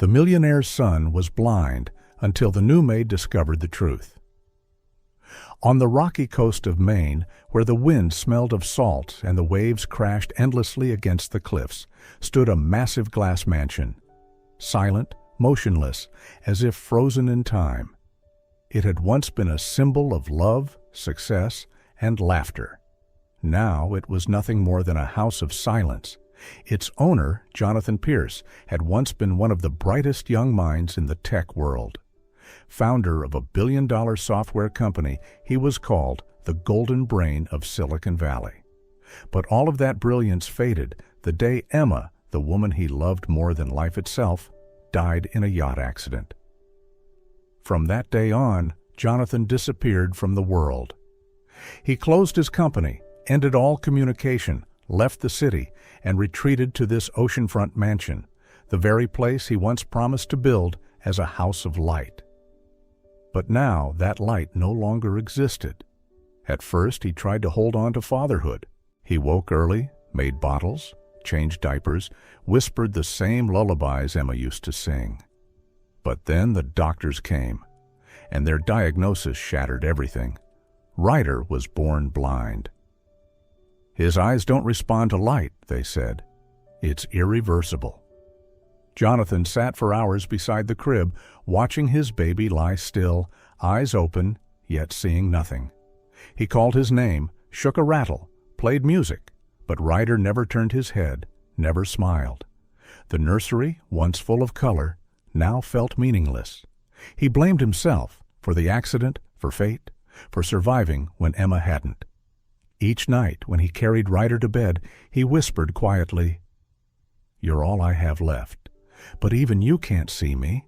The millionaire's son was blind until the new maid discovered the truth. On the rocky coast of Maine, where the wind smelled of salt and the waves crashed endlessly against the cliffs, stood a massive glass mansion, silent, motionless, as if frozen in time. It had once been a symbol of love, success, and laughter. Now it was nothing more than a house of silence. Its owner, Jonathan Pierce, had once been one of the brightest young minds in the tech world. Founder of a billion-dollar software company, he was called the golden brain of Silicon Valley. But all of that brilliance faded the day Emma, the woman he loved more than life itself, died in a yacht accident. From that day on, Jonathan disappeared from the world. He closed his company, ended all communication, left the city, and retreated to this oceanfront mansion, the very place he once promised to build as a house of light. But now that light no longer existed. At first, he tried to hold on to fatherhood. He woke early, made bottles, changed diapers, whispered the same lullabies Emma used to sing. But then the doctors came, and their diagnosis shattered everything. Ryder was born blind. His eyes don't respond to light, they said. It's irreversible. Jonathan sat for hours beside the crib, watching his baby lie still, eyes open, yet seeing nothing. He called his name, shook a rattle, played music, but Ryder never turned his head, never smiled. The nursery, once full of color, now felt meaningless. He blamed himself for the accident, for fate, for surviving when Emma hadn't. Each night, when he carried Ryder to bed, he whispered quietly, "You're all I have left, but even you can't see me."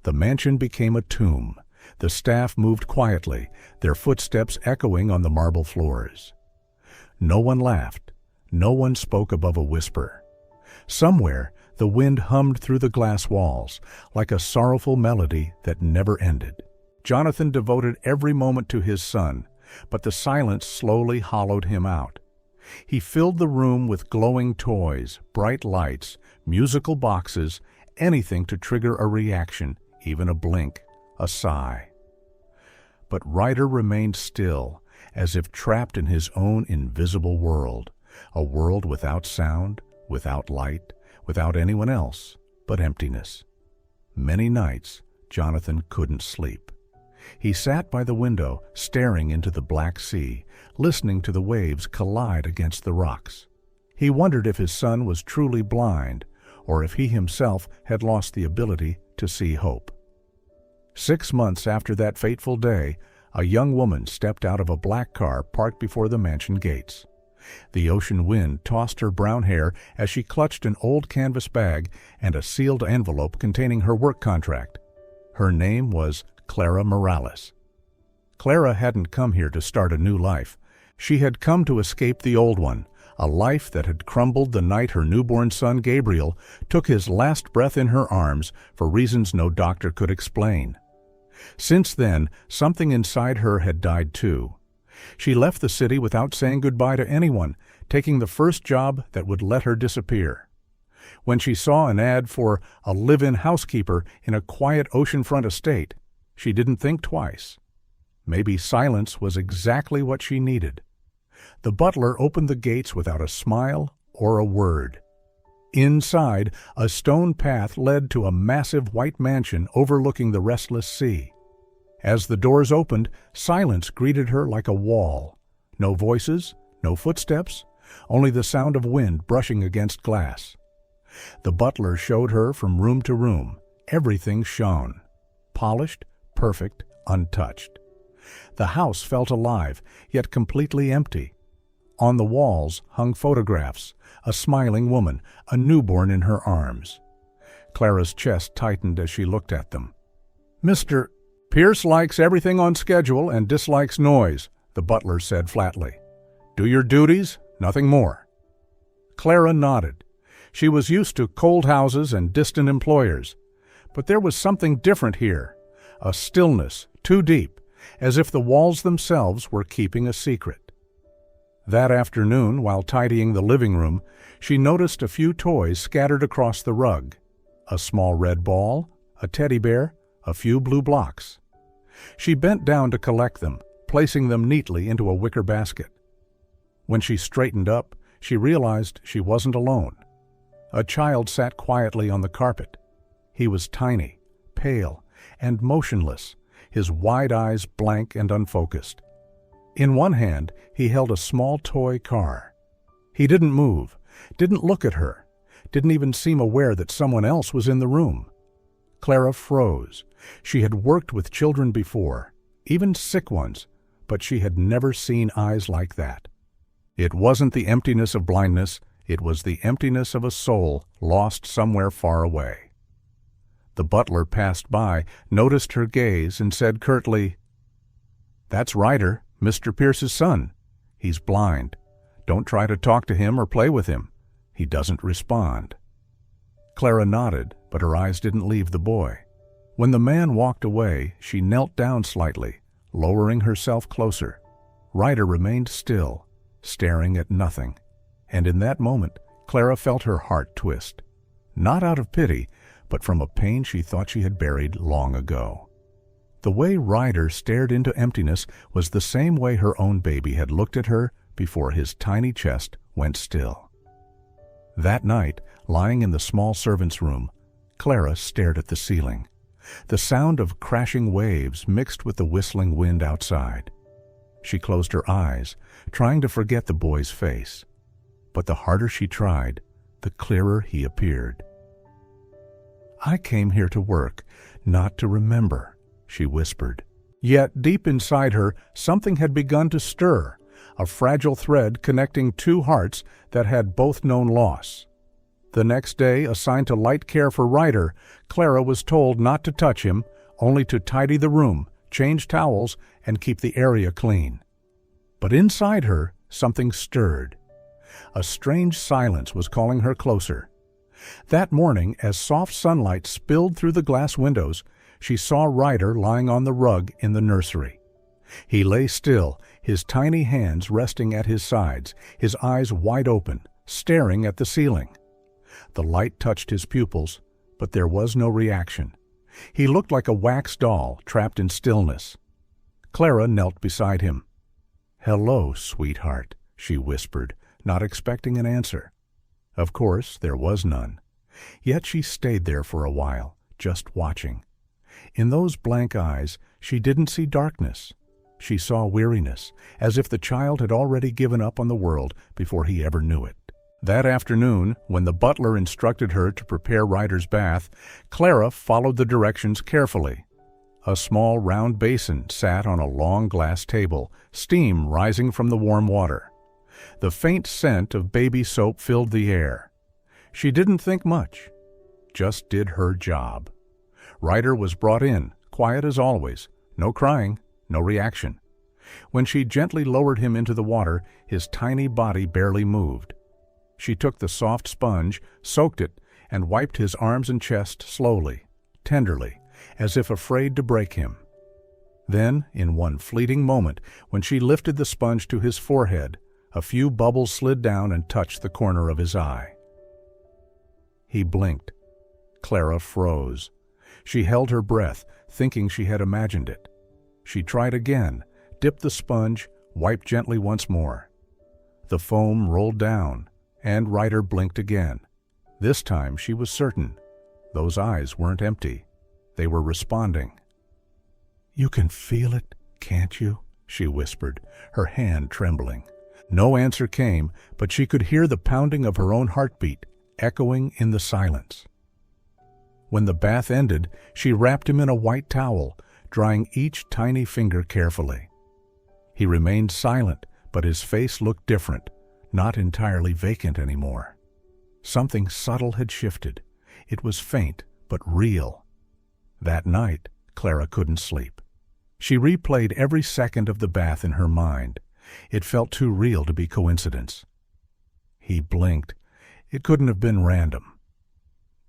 The mansion became a tomb. The staff moved quietly, their footsteps echoing on the marble floors. No one laughed. No one spoke above a whisper. Somewhere, the wind hummed through the glass walls, like a sorrowful melody that never ended. Jonathan devoted every moment to his son, but the silence slowly hollowed him out. He filled the room with glowing toys, bright lights, musical boxes, anything to trigger a reaction, even a blink, a sigh. But Ryder remained still, as if trapped in his own invisible world, a world without sound, without light, without anyone else, but emptiness. Many nights, Jonathan couldn't sleep. He sat by the window, staring into the black sea, listening to the waves collide against the rocks. He wondered if his son was truly blind, or if he himself had lost the ability to see hope. 6 months after that fateful day, a young woman stepped out of a black car parked before the mansion gates. The ocean wind tossed her brown hair as she clutched an old canvas bag and a sealed envelope containing her work contract. Her name was Clara Morales. Clara hadn't come here to start a new life. She had come to escape the old one, a life that had crumbled the night her newborn son Gabriel took his last breath in her arms for reasons no doctor could explain. Since then, something inside her had died too. She left the city without saying goodbye to anyone, taking the first job that would let her disappear. When she saw an ad for a live-in housekeeper in a quiet oceanfront estate, she didn't think twice. Maybe silence was exactly what she needed. The butler opened the gates without a smile or a word. Inside, a stone path led to a massive white mansion overlooking the restless sea. As the doors opened, silence greeted her like a wall. No voices, no footsteps, only the sound of wind brushing against glass. The butler showed her from room to room. Everything shone. Polished, perfect, untouched. The house felt alive, yet completely empty. On the walls hung photographs, a smiling woman, a newborn in her arms. Clara's chest tightened as she looked at them. "Mr. Pierce likes everything on schedule and dislikes noise," the butler said flatly. "Do your duties, nothing more." Clara nodded. She was used to cold houses and distant employers. But there was something different here, a stillness too deep, as if the walls themselves were keeping a secret. That afternoon, while tidying the living room, she noticed a few toys scattered across the rug. A small red ball, a teddy bear, a few blue blocks. She bent down to collect them, placing them neatly into a wicker basket. When she straightened up, she realized she wasn't alone. A child sat quietly on the carpet. He was tiny, pale, and motionless, his wide eyes blank and unfocused. In one hand, he held a small toy car. He didn't move, didn't look at her, didn't even seem aware that someone else was in the room. Clara froze. She had worked with children before, even sick ones, but she had never seen eyes like that. It wasn't the emptiness of blindness, it was the emptiness of a soul lost somewhere far away. The butler passed by, noticed her gaze, and said curtly, "That's Ryder, Mr. Pierce's son. He's blind. Don't try to talk to him or play with him. He doesn't respond." Clara nodded, but her eyes didn't leave the boy. When the man walked away, she knelt down slightly, lowering herself closer. Ryder remained still, staring at nothing, and in that moment, Clara felt her heart twist. Not out of pity, but from a pain she thought she had buried long ago. The way Ryder stared into emptiness was the same way her own baby had looked at her before his tiny chest went still. That night, lying in the small servant's room, Clara stared at the ceiling. The sound of crashing waves mixed with the whistling wind outside. She closed her eyes, trying to forget the boy's face. But the harder she tried, the clearer he appeared. "I came here to work, not to remember," she whispered. Yet deep inside her, something had begun to stir, a fragile thread connecting two hearts that had both known loss. The next day, assigned to light care for Ryder, Clara was told not to touch him, only to tidy the room, change towels, and keep the area clean. But inside her, something stirred. A strange silence was calling her closer. That morning, as soft sunlight spilled through the glass windows, she saw Ryder lying on the rug in the nursery. He lay still, his tiny hands resting at his sides, his eyes wide open, staring at the ceiling. The light touched his pupils, but there was no reaction. He looked like a wax doll trapped in stillness. Clara knelt beside him. "Hello, sweetheart," she whispered, not expecting an answer. Of course, there was none. Yet she stayed there for a while, just watching. In those blank eyes, she didn't see darkness. She saw weariness, as if the child had already given up on the world before he ever knew it. That afternoon, when the butler instructed her to prepare Ryder's bath, Clara followed the directions carefully. A small round basin sat on a long glass table, steam rising from the warm water. The faint scent of baby soap filled the air. She didn't think much, just did her job. Ryder was brought in, quiet as always, no crying, no reaction. When she gently lowered him into the water, his tiny body barely moved. She took the soft sponge, soaked it, and wiped his arms and chest slowly, tenderly, as if afraid to break him. Then, in one fleeting moment, when she lifted the sponge to his forehead, a few bubbles slid down and touched the corner of his eye. He blinked. Clara froze. She held her breath, thinking she had imagined it. She tried again, dipped the sponge, wiped gently once more. The foam rolled down, and Ryder blinked again. This time she was certain. Those eyes weren't empty. They were responding. "You can feel it, can't you?" she whispered, her hand trembling. No answer came, but she could hear the pounding of her own heartbeat, echoing in the silence. When the bath ended, she wrapped him in a white towel, drying each tiny finger carefully. He remained silent, but his face looked different, not entirely vacant anymore. Something subtle had shifted. It was faint, but real. That night, Clara couldn't sleep. She replayed every second of the bath in her mind. It felt too real to be coincidence. He blinked. It couldn't have been random.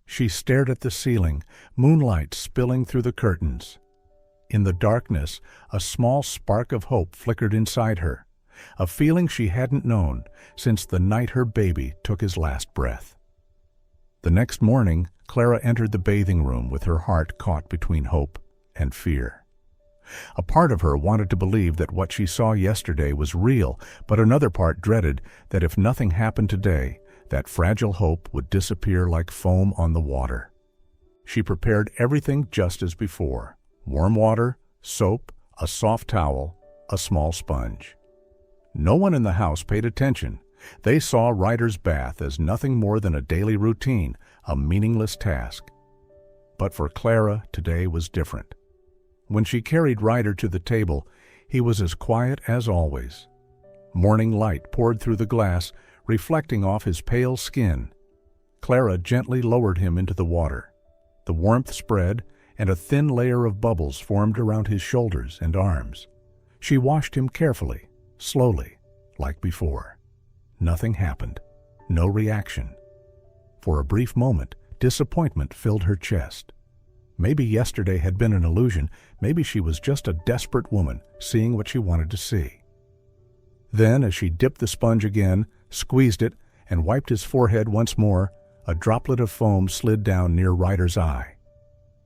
She stared at the ceiling, moonlight spilling through the curtains. In the darkness, a small spark of hope flickered inside her, a feeling she hadn't known since the night her baby took his last breath. The next morning, Clara entered the bathing room with her heart caught between hope and fear. A part of her wanted to believe that what she saw yesterday was real, but another part dreaded that if nothing happened today, that fragile hope would disappear like foam on the water. She prepared everything just as before: warm water, soap, a soft towel, a small sponge. No one in the house paid attention. They saw Ryder's bath as nothing more than a daily routine, a meaningless task. But for Clara, today was different. When she carried Ryder to the table, he was as quiet as always. Morning light poured through the glass, reflecting off his pale skin. Clara gently lowered him into the water. The warmth spread, and a thin layer of bubbles formed around his shoulders and arms. She washed him carefully, slowly, like before. Nothing happened. No reaction. For a brief moment, disappointment filled her chest. Maybe yesterday had been an illusion. Maybe she was just a desperate woman, seeing what she wanted to see. Then, as she dipped the sponge again, squeezed it, and wiped his forehead once more, a droplet of foam slid down near Ryder's eye.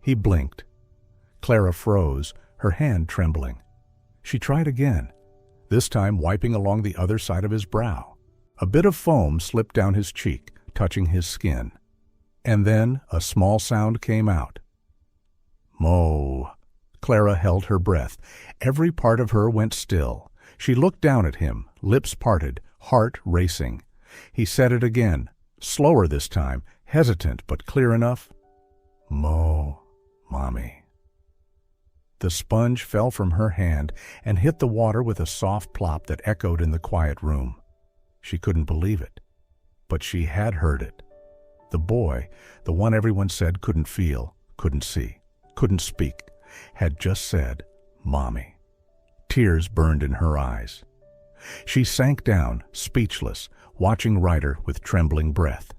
He blinked. Clara froze, her hand trembling. She tried again, this time wiping along the other side of his brow. A bit of foam slipped down his cheek, touching his skin. And then a small sound came out. Mo. Clara held her breath. Every part of her went still. She looked down at him, lips parted, heart racing. He said it again, slower this time, hesitant but clear enough. Mo, Mommy. The sponge fell from her hand and hit the water with a soft plop that echoed in the quiet room. She couldn't believe it, but she had heard it. The boy, the one everyone said couldn't feel, couldn't see, couldn't speak, had just said, Mommy. Tears burned in her eyes. She sank down, speechless, watching Ryder with trembling breath.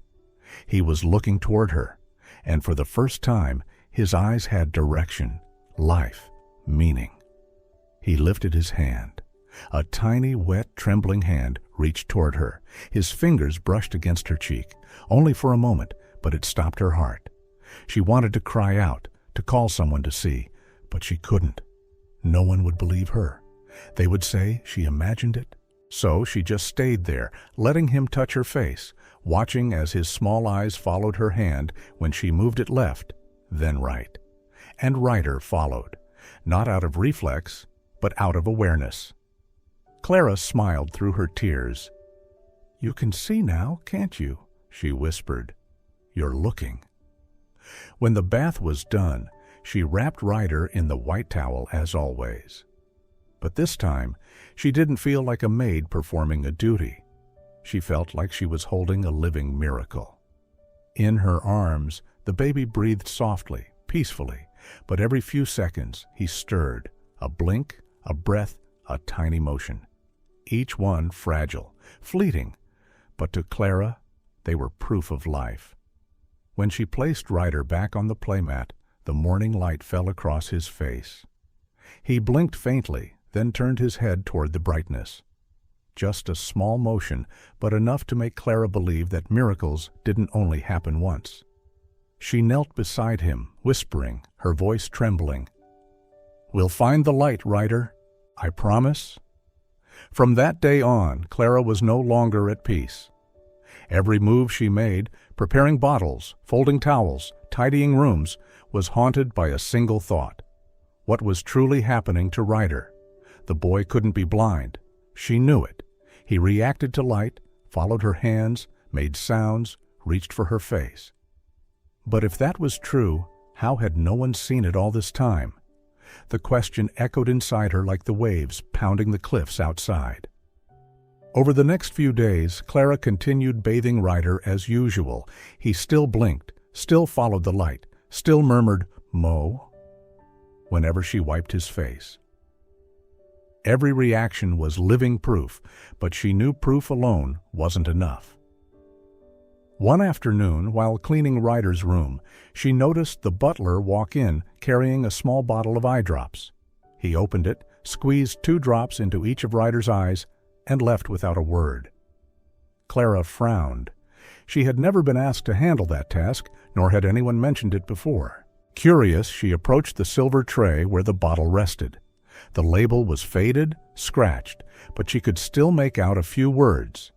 He was looking toward her, and for the first time, his eyes had direction, life, meaning. He lifted his hand. A tiny, wet, trembling hand reached toward her. His fingers brushed against her cheek, only for a moment, but it stopped her heart. She wanted to cry out, to call someone to see, but she couldn't. No one would believe her. They would say she imagined it. So she just stayed there, letting him touch her face, watching as his small eyes followed her hand when she moved it left, then right. And Ryder followed, not out of reflex, but out of awareness. Clara smiled through her tears. You can see now, can't you? She whispered. You're looking. When the bath was done, she wrapped Ryder in the white towel as always. But this time, she didn't feel like a maid performing a duty. She felt like she was holding a living miracle. In her arms, the baby breathed softly, peacefully, but every few seconds he stirred, a blink, a breath, a tiny motion. Each one fragile, fleeting, but to Clara, they were proof of life. When she placed Ryder back on the playmat, the morning light fell across his face. He blinked faintly, then turned his head toward the brightness. Just a small motion, but enough to make Clara believe that miracles didn't only happen once. She knelt beside him, whispering, her voice trembling. We'll find the light, Ryder. I promise. From that day on, Clara was no longer at peace. Every move she made, preparing bottles, folding towels, tidying rooms, was haunted by a single thought. What was truly happening to Ryder? The boy couldn't be blind. She knew it. He reacted to light, followed her hands, made sounds, reached for her face. But if that was true, how had no one seen it all this time? The question echoed inside her like the waves pounding the cliffs outside. Over the next few days, Clara continued bathing Ryder as usual. He still blinked, still followed the light, still murmured, Mo, whenever she wiped his face. Every reaction was living proof, but she knew proof alone wasn't enough. One afternoon, while cleaning Ryder's room, she noticed the butler walk in carrying a small bottle of eye drops. He opened it, squeezed 2 drops into each of Ryder's eyes, and left without a word. Clara frowned. She had never been asked to handle that task, nor had anyone mentioned it before. Curious, she approached the silver tray where the bottle rested. The label was faded, scratched, but she could still make out a few words.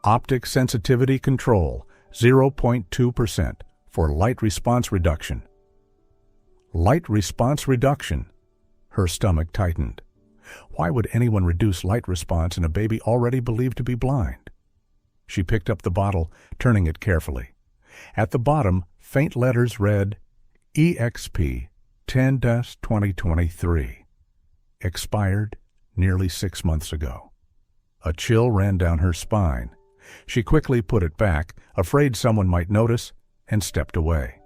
Optic sensitivity control, 0.2% for light response reduction. Light response reduction. Her stomach tightened. Why would anyone reduce light response in a baby already believed to be blind? She picked up the bottle, turning it carefully. At the bottom, faint letters read, EXP 10-2023. Expired nearly 6 months ago. A chill ran down her spine. She quickly put it back, afraid someone might notice, and stepped away.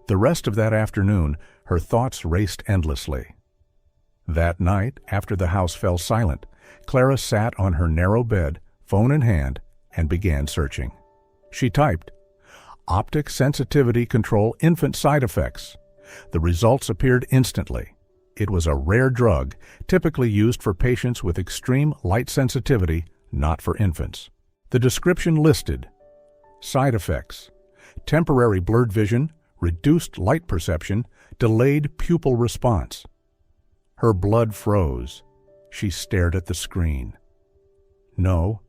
The rest of that afternoon, her thoughts raced endlessly. That night, after the house fell silent, Clara sat on her narrow bed, phone in hand, and began searching. She typed, Optic sensitivity control infant side effects. The results appeared instantly. It was a rare drug, typically used for patients with extreme light sensitivity, not for infants. The description listed side effects: temporary blurred vision, reduced light perception, delayed pupil response. Her blood froze. She stared at the screen. No,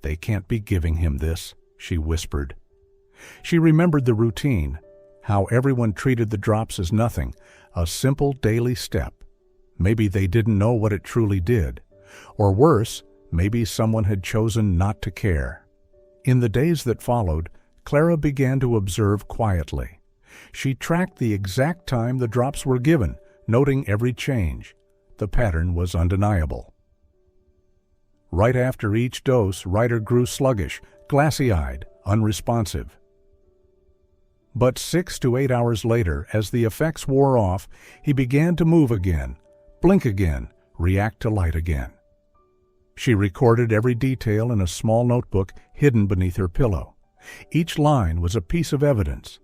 they can't be giving him this, she whispered. She remembered the routine, how everyone treated the drops as nothing, a simple daily step. Maybe they didn't know what it truly did. Or worse, maybe someone had chosen not to care. In the days that followed, Clara began to observe quietly. She tracked the exact time the drops were given, noting every change. The pattern was undeniable. Right after each dose, Ryder grew sluggish, glassy-eyed, unresponsive. But 6 to 8 hours later, as the effects wore off, he began to move again, blink again, react to light again. She recorded every detail in a small notebook hidden beneath her pillow. Each line was a piece of evidence.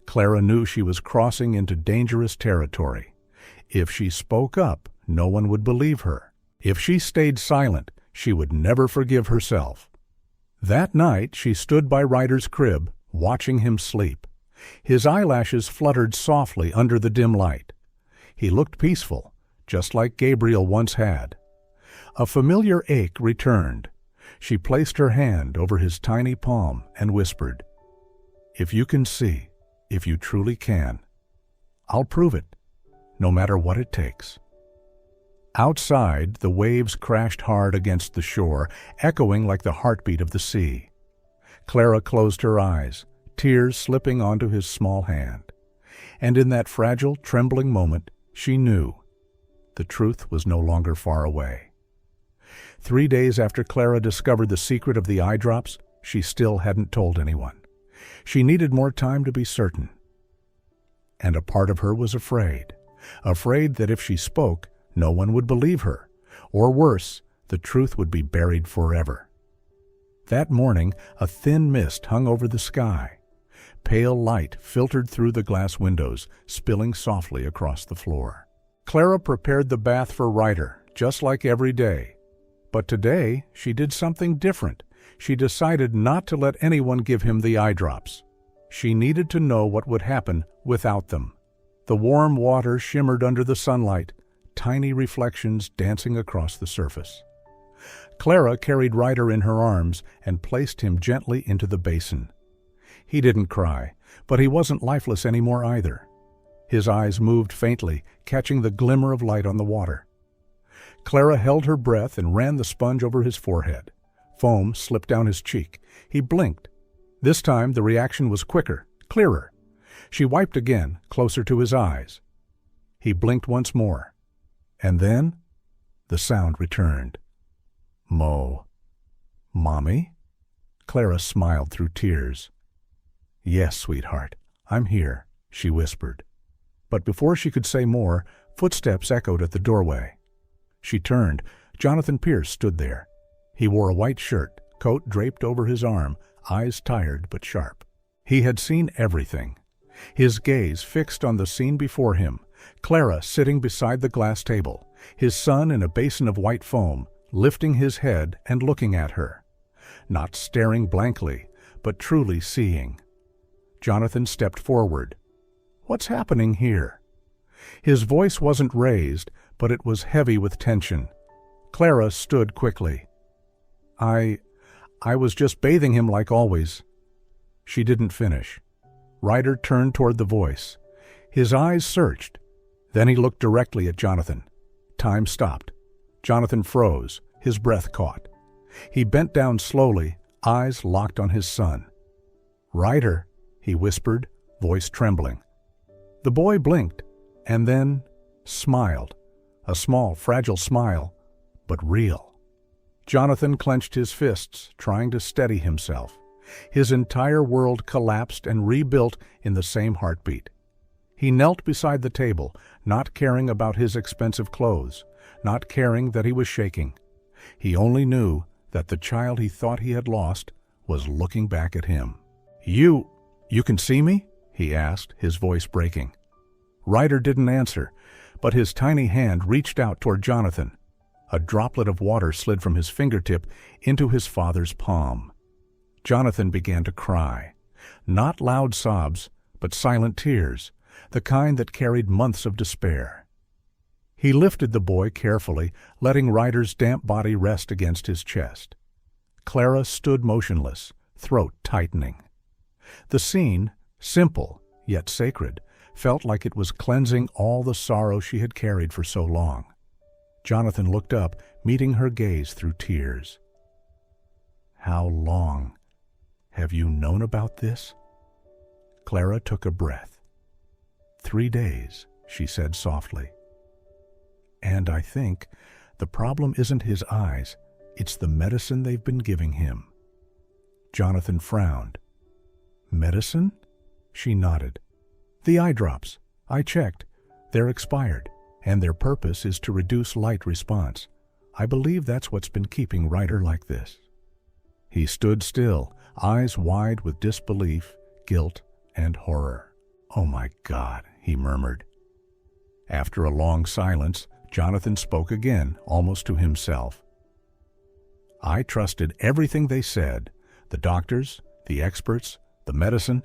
Clara knew she was crossing into dangerous territory. If she spoke up, no one would believe her. If she stayed silent, she would never forgive herself. That night, she stood by Ryder's crib, watching him sleep. His eyelashes fluttered softly under the dim light. He looked peaceful, just like Gabriel once had. A familiar ache returned. She placed her hand over his tiny palm and whispered, If you can see, if you truly can, I'll prove it, no matter what it takes. Outside, the waves crashed hard against the shore, echoing like the heartbeat of the sea. Clara closed her eyes, tears slipping onto his small hand. And in that fragile, trembling moment, she knew the truth was no longer far away. 3 days after Clara discovered the secret of the eye drops, she still hadn't told anyone. She needed more time to be certain. And a part of her was afraid that if she spoke, no one would believe her, or worse, the truth would be buried forever. That morning, a thin mist hung over the sky. Pale light filtered through the glass windows, spilling softly across the floor. Clara prepared the bath for Ryder, just like every day. But today, she did something different. She decided not to let anyone give him the eye drops. She needed to know what would happen without them. The warm water shimmered under the sunlight, tiny reflections dancing across the surface. Clara carried Ryder in her arms and placed him gently into the basin. He didn't cry, but he wasn't lifeless anymore either. His eyes moved faintly, catching the glimmer of light on the water. Clara held her breath and ran the sponge over his forehead. Foam slipped down his cheek. He blinked. This time the reaction was quicker, clearer. She wiped again, closer to his eyes. He blinked once more. And then the sound returned. Mo. Mommy? Clara smiled through tears. Yes, sweetheart, I'm here, she whispered. But before she could say more, footsteps echoed at the doorway. She turned. Jonathan Pierce stood there. He wore a white shirt, coat draped over his arm, eyes tired but sharp. He had seen everything. His gaze fixed on the scene before him, Clara sitting beside the glass table, his son in a basin of white foam, lifting his head and looking at her. Not staring blankly, but truly seeing. Jonathan stepped forward. "What's happening here?" His voice wasn't raised, but it was heavy with tension. Clara stood quickly. I was just bathing him like always." She didn't finish. Ryder turned toward the voice. His eyes searched. Then he looked directly at Jonathan. Time stopped. Jonathan froze, his breath caught. He bent down slowly, eyes locked on his son. "Ryder," he whispered, voice trembling. The boy blinked, and then smiled. A small, fragile smile, but real. Jonathan clenched his fists, trying to steady himself. His entire world collapsed and rebuilt in the same heartbeat. He knelt beside the table, not caring about his expensive clothes, not caring that he was shaking. He only knew that the child he thought he had lost was looking back at him. You can see me?" he asked, his voice breaking. Ryder didn't answer, but his tiny hand reached out toward Jonathan. A droplet of water slid from his fingertip into his father's palm. Jonathan began to cry. Not loud sobs, but silent tears, the kind that carried months of despair. He lifted the boy carefully, letting Ryder's damp body rest against his chest. Clara stood motionless, throat tightening. The scene, simple yet sacred, felt like it was cleansing all the sorrow she had carried for so long. Jonathan looked up, meeting her gaze through tears. "How long have you known about this?" Clara took a breath. 3 days, she said softly. "And I think the problem isn't his eyes, it's the medicine they've been giving him." Jonathan frowned. "Medicine?" She nodded. "The eye drops. I checked. They're expired, and their purpose is to reduce light response. I believe that's what's been keeping Ryder like this." He stood still, eyes wide with disbelief, guilt, and horror. "Oh my God," he murmured. After a long silence, Jonathan spoke again, almost to himself. "I trusted everything they said, the doctors, the experts, the medicine,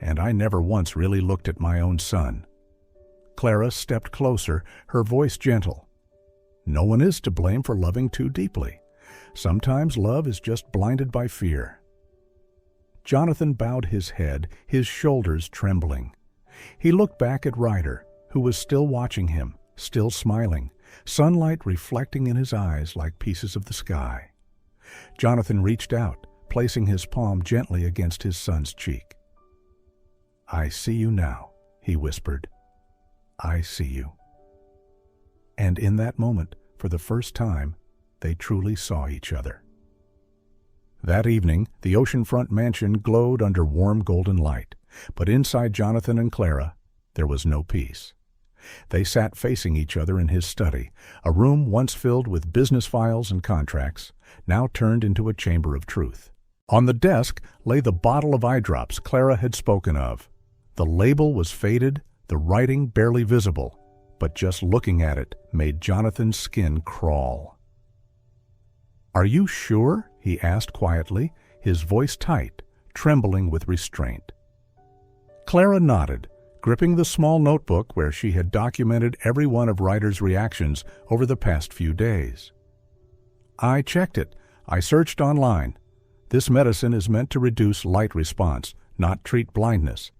and I never once really looked at my own son." Clara stepped closer, her voice gentle. "No one is to blame for loving too deeply. Sometimes love is just blinded by fear." Jonathan bowed his head, his shoulders trembling. He looked back at Ryder, who was still watching him, still smiling, sunlight reflecting in his eyes like pieces of the sky. Jonathan reached out, placing his palm gently against his son's cheek. "I see you now," he whispered. "I see you." And in that moment, for the first time, they truly saw each other. That evening, the oceanfront mansion glowed under warm golden light, but inside Jonathan and Clara, there was no peace. They sat facing each other in his study, a room once filled with business files and contracts, now turned into a chamber of truth. On the desk lay the bottle of eye drops Clara had spoken of. The label was faded, the writing barely visible, but just looking at it made Jonathan's skin crawl. "Are you sure?" he asked quietly, his voice tight, trembling with restraint. Clara nodded, gripping the small notebook where she had documented every one of Ryder's reactions over the past few days. "I checked it. I searched online. This medicine is meant to reduce light response, not treat blindness.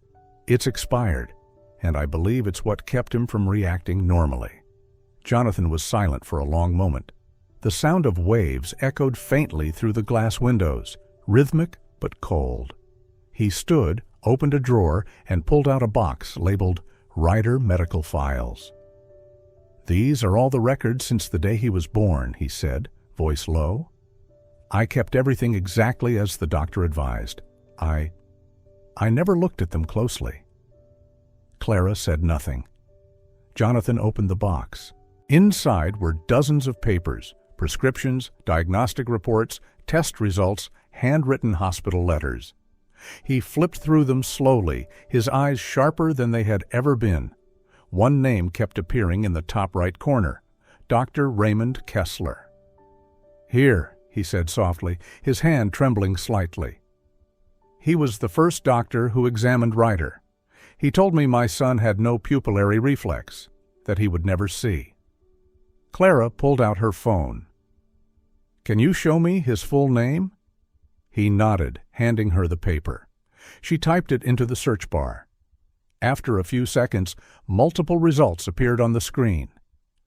It's expired, and I believe it's what kept him from reacting normally." Jonathan was silent for a long moment. The sound of waves echoed faintly through the glass windows, rhythmic but cold. He stood, opened a drawer, and pulled out a box labeled Ryder Medical Files. "These are all the records since the day he was born," he said, voice low. "I kept everything exactly as the doctor advised. I never looked at them closely." Clara said nothing. Jonathan opened the box. Inside were dozens of papers, prescriptions, diagnostic reports, test results, handwritten hospital letters. He flipped through them slowly, his eyes sharper than they had ever been. One name kept appearing in the top right corner, Dr. Raymond Kessler. "Here," he said softly, his hand trembling slightly. He was the first doctor who examined Ryder. He told me my son had no pupillary reflex, that he would never see. Clara pulled out her phone. "Can you show me his full name?" He nodded, handing her the paper. She typed it into the search bar. After a few seconds, multiple results appeared on the screen.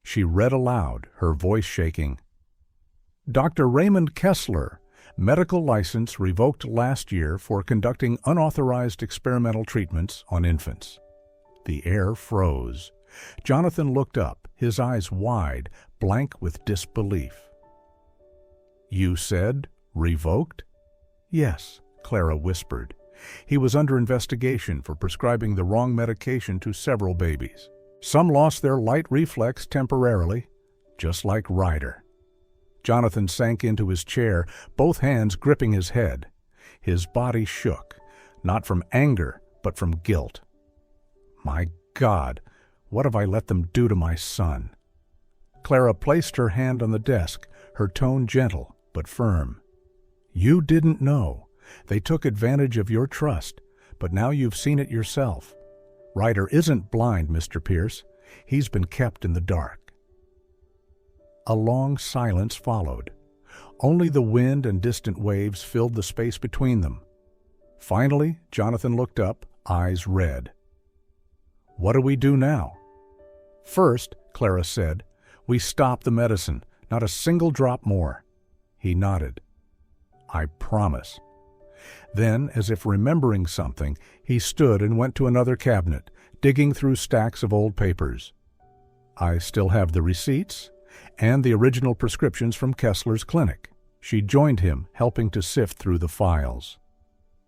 She read aloud, her voice shaking. Dr. Raymond Kessler, medical license revoked last year for conducting unauthorized experimental treatments on infants. The air froze. Jonathan looked up, his eyes wide, blank with disbelief. "You said revoked?" "Yes," Clara whispered. "He was under investigation for prescribing the wrong medication to several babies. Some lost their light reflex temporarily, just like Ryder." Jonathan sank into his chair, both hands gripping his head. His body shook, not from anger, but from guilt. "My God, what have I let them do to my son?" Clara placed her hand on the desk, her tone gentle but firm. "You didn't know. They took advantage of your trust, but now you've seen it yourself. Ryder isn't blind, Mr. Pierce. He's been kept in the dark." A long silence followed. Only the wind and distant waves filled the space between them. Finally, Jonathan looked up, eyes red. "What do we do now?" "First," Clara said, "we stop the medicine, not a single drop more." He nodded. "I promise." Then, as if remembering something, he stood and went to another cabinet, digging through stacks of old papers. "I still have the receipts and the original prescriptions from Kessler's clinic." She joined him, helping to sift through the files.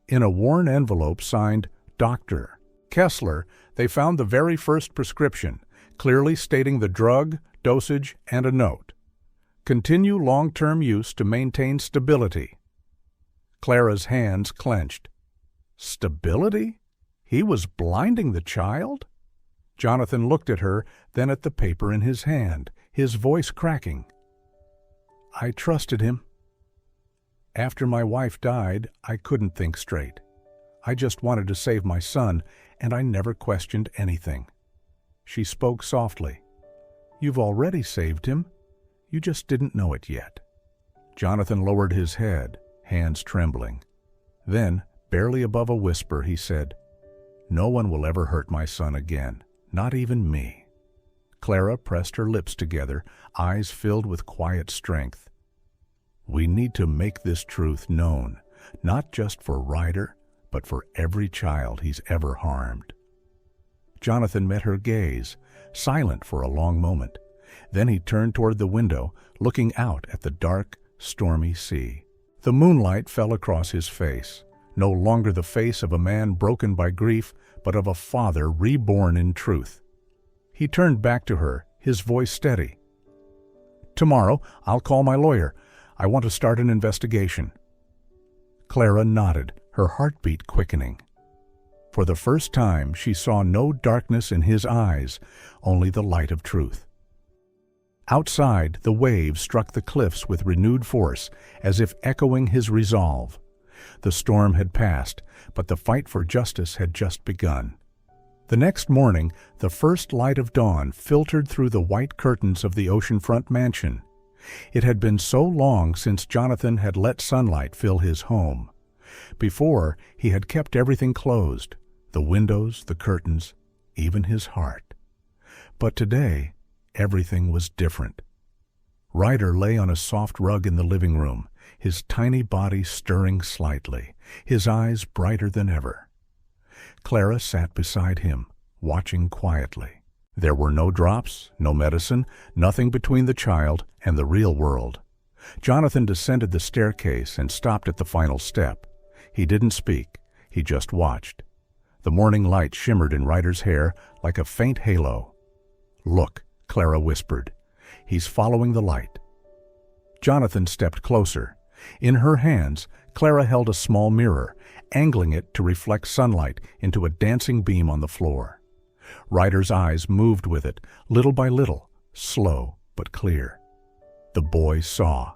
In a worn envelope signed Dr. Kessler, they found the very first prescription, clearly stating the drug, dosage, and a note. "Continue long-term use to maintain stability." Clara's hands clenched. Stability? He was blinding the child? Jonathan looked at her, then at the paper in his hand, his voice cracking. "I trusted him. After my wife died, I couldn't think straight. I just wanted to save my son, and I never questioned anything." She spoke softly. "You've already saved him. You just didn't know it yet." Jonathan lowered his head, hands trembling. Then, barely above a whisper, he said, "No one will ever hurt my son again, not even me." Clara pressed her lips together, eyes filled with quiet strength. "We need to make this truth known, not just for Ryder, but for every child he's ever harmed." Jonathan met her gaze, silent for a long moment. Then he turned toward the window, looking out at the dark, stormy sea. The moonlight fell across his face, no longer the face of a man broken by grief, but of a father reborn in truth. He turned back to her, his voice steady. "Tomorrow, I'll call my lawyer. I want to start an investigation." Clara nodded, her heartbeat quickening. For the first time, she saw no darkness in his eyes, only the light of truth. Outside, the waves struck the cliffs with renewed force, as if echoing his resolve. The storm had passed, but the fight for justice had just begun. The next morning, the first light of dawn filtered through the white curtains of the oceanfront mansion. It had been so long since Jonathan had let sunlight fill his home. Before, he had kept everything closed, the windows, the curtains, even his heart. But today, everything was different. Ryder lay on a soft rug in the living room, his tiny body stirring slightly, his eyes brighter than ever. Clara sat beside him, watching quietly. There were no drops, no medicine, nothing between the child and the real world. Jonathan descended the staircase and stopped at the final step. He didn't speak, he just watched. The morning light shimmered in Ryder's hair like a faint halo. "Look," Clara whispered. "He's following the light." Jonathan stepped closer. In her hands, Clara held a small mirror, angling it to reflect sunlight into a dancing beam on the floor. Ryder's eyes moved with it, little by little, slow but clear. The boy saw.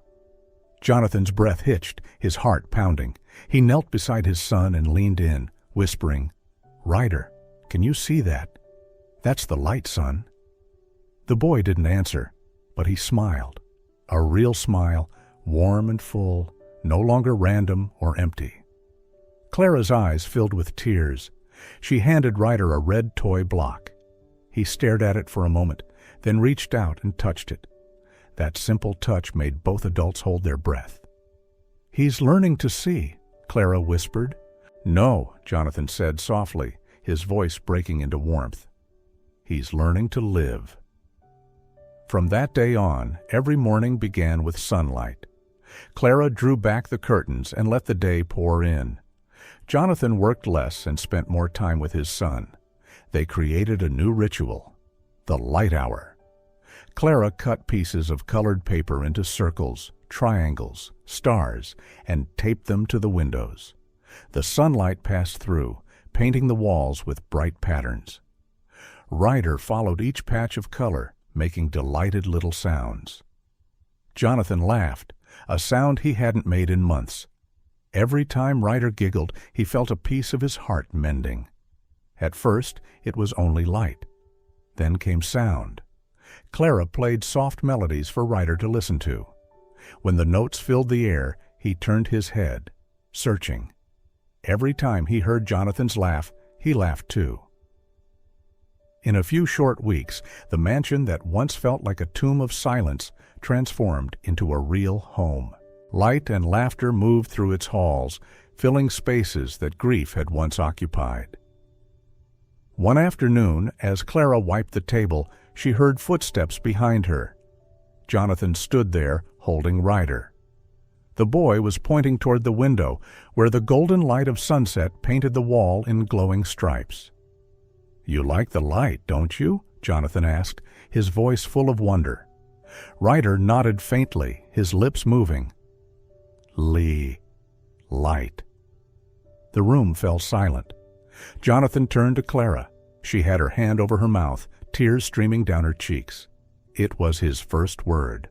Jonathan's breath hitched, his heart pounding. He knelt beside his son and leaned in, whispering, "Ryder, can you see that? That's the light, son." The boy didn't answer, but he smiled. A real smile, warm and full, no longer random or empty. Clara's eyes filled with tears. She handed Ryder a red toy block. He stared at it for a moment, then reached out and touched it. That simple touch made both adults hold their breath. "He's learning to see," Clara whispered. "No," Jonathan said softly, his voice breaking into warmth. "He's learning to live." From that day on, every morning began with sunlight. Clara drew back the curtains and let the day pour in. Jonathan worked less and spent more time with his son. They created a new ritual, the light hour. Clara cut pieces of colored paper into circles, triangles, stars, and taped them to the windows. The sunlight passed through, painting the walls with bright patterns. Ryder followed each patch of color, making delighted little sounds. Jonathan laughed, a sound he hadn't made in months. Every time Ryder giggled, he felt a piece of his heart mending. At first, it was only light. Then came sound. Clara played soft melodies for Ryder to listen to. When the notes filled the air, he turned his head, searching. Every time he heard Jonathan's laugh, he laughed too. In a few short weeks, the mansion that once felt like a tomb of silence transformed into a real home. Light and laughter moved through its halls, filling spaces that grief had once occupied. One afternoon, as Clara wiped the table, she heard footsteps behind her. Jonathan stood there, holding Ryder. The boy was pointing toward the window, where the golden light of sunset painted the wall in glowing stripes. "You like the light, don't you?" Jonathan asked, his voice full of wonder. Ryder nodded faintly, his lips moving. Light. The room fell silent. Jonathan turned to Clara. She had her hand over her mouth, tears streaming down her cheeks. It was his first word.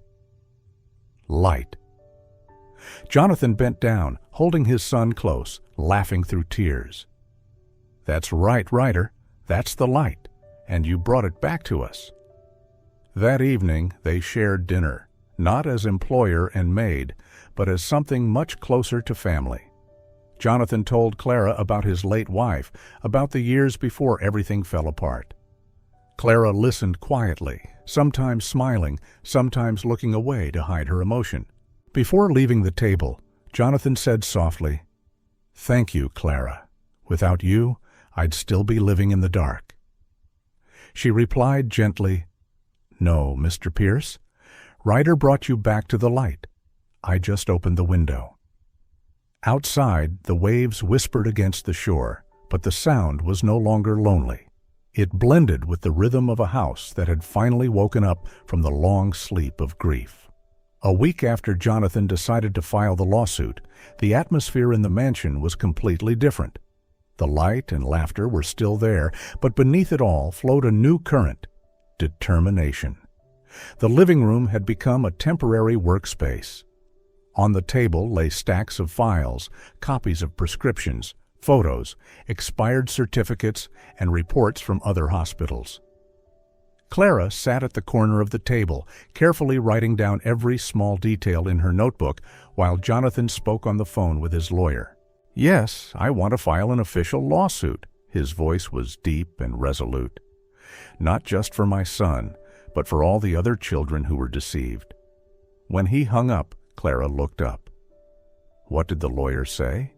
Light. Jonathan bent down, holding his son close, laughing through tears. "That's right, Ryder. That's the light, and you brought it back to us." That evening, they shared dinner, not as employer and maid, but as something much closer to family. Jonathan told Clara about his late wife, about the years before everything fell apart. Clara listened quietly, sometimes smiling, sometimes looking away to hide her emotion. Before leaving the table, Jonathan said softly, "Thank you, Clara. Without you, I'd still be living in the dark." She replied gently, "No, Mr. Pierce. Ryder brought you back to the light. I just opened the window." Outside, the waves whispered against the shore, but the sound was no longer lonely. It blended with the rhythm of a house that had finally woken up from the long sleep of grief. A week after Jonathan decided to file the lawsuit, the atmosphere in the mansion was completely different. The light and laughter were still there, but beneath it all flowed a new current: determination. The living room had become a temporary workspace. On the table lay stacks of files, copies of prescriptions, photos, expired certificates, and reports from other hospitals. Clara sat at the corner of the table, carefully writing down every small detail in her notebook while Jonathan spoke on the phone with his lawyer. "Yes, I want to file an official lawsuit." His voice was deep and resolute. "Not just for my son, but for all the other children who were deceived." When he hung up, Clara looked up. "What did the lawyer say?"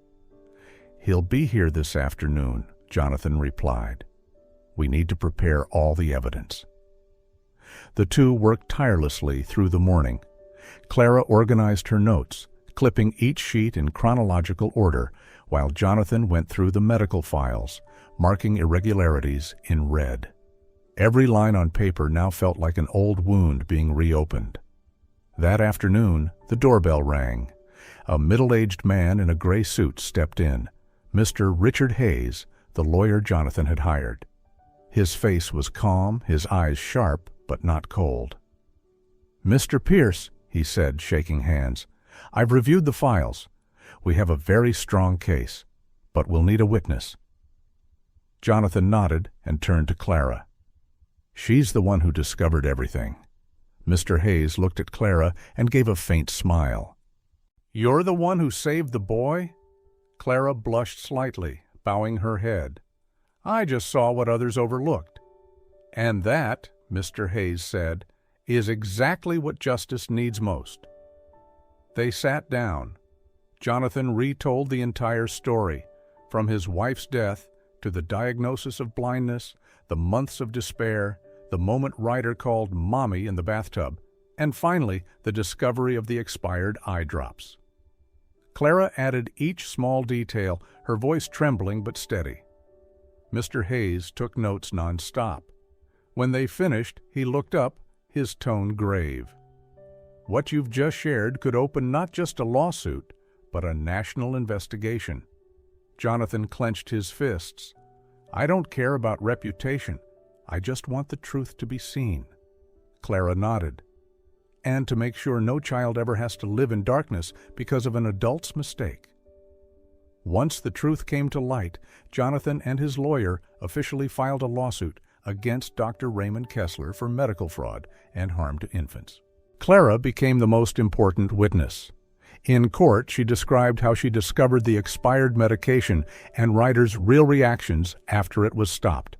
"He'll be here this afternoon," Jonathan replied. "We need to prepare all the evidence." The two worked tirelessly through the morning. Clara organized her notes, clipping each sheet in chronological order, while Jonathan went through the medical files, marking irregularities in red. Every line on paper now felt like an old wound being reopened. That afternoon, the doorbell rang. A middle-aged man in a gray suit stepped in, Mr. Richard Hayes, the lawyer Jonathan had hired. His face was calm, his eyes sharp, but not cold. "Mr. Pierce," he said, shaking hands, I've reviewed the files. We have a very strong case, but we'll need a witness. Jonathan nodded and turned to Clara. She's the one who discovered everything. Mr. Hayes looked at Clara and gave a faint smile. You're the one who saved the boy? Clara blushed slightly, bowing her head. I just saw what others overlooked. And that, Mr. Hayes said, is exactly what justice needs most. They sat down. Jonathan retold the entire story, from his wife's death to the diagnosis of blindness, the months of despair, the moment Ryder called Mommy in the bathtub, and finally the discovery of the expired eye drops. Clara added each small detail, her voice trembling but steady. Mr. Hayes took notes non-stop. When they finished, he looked up, his tone grave. What you've just shared could open not just a lawsuit, but a national investigation. Jonathan clenched his fists. I don't care about reputation. I just want the truth to be seen. Clara nodded. And to make sure no child ever has to live in darkness because of an adult's mistake. Once the truth came to light, Jonathan and his lawyer officially filed a lawsuit against Dr. Raymond Kessler for medical fraud and harm to infants. Clara became the most important witness. In court, she described how she discovered the expired medication and Ryder's real reactions after it was stopped.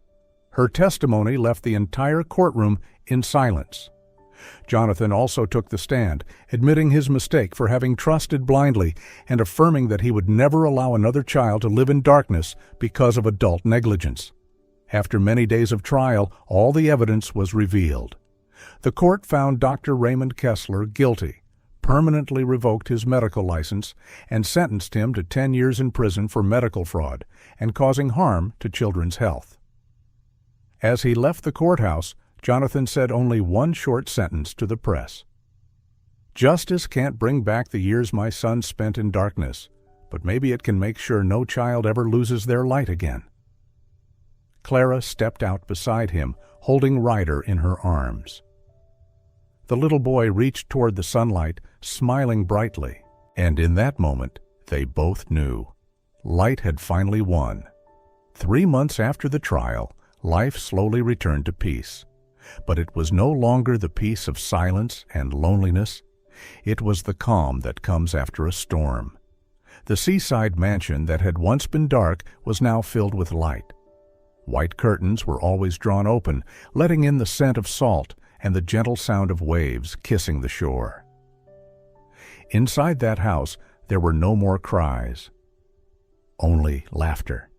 Her testimony left the entire courtroom in silence. Jonathan also took the stand, admitting his mistake for having trusted blindly and affirming that he would never allow another child to live in darkness because of adult negligence. After many days of trial, all the evidence was revealed. The court found Dr. Raymond Kessler guilty, permanently revoked his medical license, and sentenced him to 10 years in prison for medical fraud and causing harm to children's health. As he left the courthouse, Jonathan said only one short sentence to the press. Justice can't bring back the years my son spent in darkness, but maybe it can make sure no child ever loses their light again. Clara stepped out beside him, holding Ryder in her arms. The little boy reached toward the sunlight, smiling brightly, and in that moment, they both knew. Light had finally won. 3 months after the trial, life slowly returned to peace. But it was no longer the peace of silence and loneliness. It was the calm that comes after a storm. The seaside mansion that had once been dark was now filled with light. White curtains were always drawn open, letting in the scent of salt and the gentle sound of waves kissing the shore. Inside that house, there were no more cries, only laughter.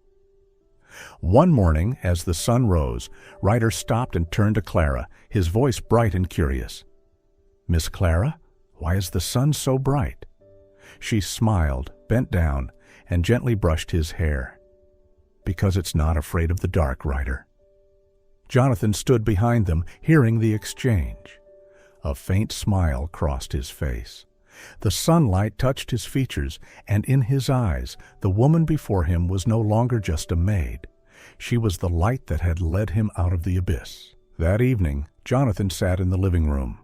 One morning, as the sun rose, Ryder stopped and turned to Clara, his voice bright and curious. "Miss Clara, why is the sun so bright?" She smiled, bent down, and gently brushed his hair. "Because it's not afraid of the dark, Ryder." Jonathan stood behind them, hearing the exchange. A faint smile crossed his face. The sunlight touched his features, and in his eyes, the woman before him was no longer just a maid. She was the light that had led him out of the abyss. That evening, Jonathan sat in the living room.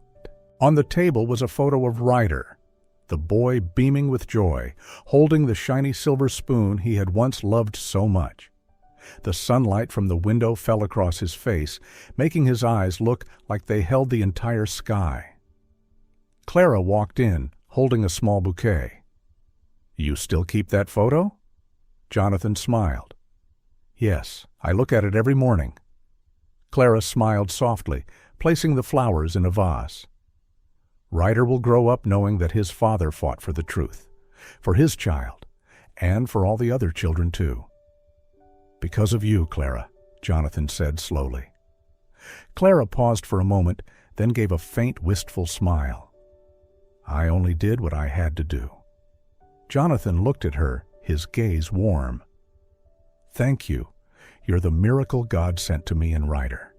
On the table was a photo of Ryder, the boy beaming with joy, holding the shiny silver spoon he had once loved so much. The sunlight from the window fell across his face, making his eyes look like they held the entire sky. Clara walked in, holding a small bouquet. "You still keep that photo?" Jonathan smiled. "Yes, I look at it every morning." Clara smiled softly, placing the flowers in a vase. Ryder will grow up knowing that his father fought for the truth, for his child, and for all the other children too. "Because of you, Clara," Jonathan said slowly. Clara paused for a moment, then gave a faint, wistful smile. "I only did what I had to do." Jonathan looked at her, his gaze warm. "Thank you. You're the miracle God sent to me and Ryder."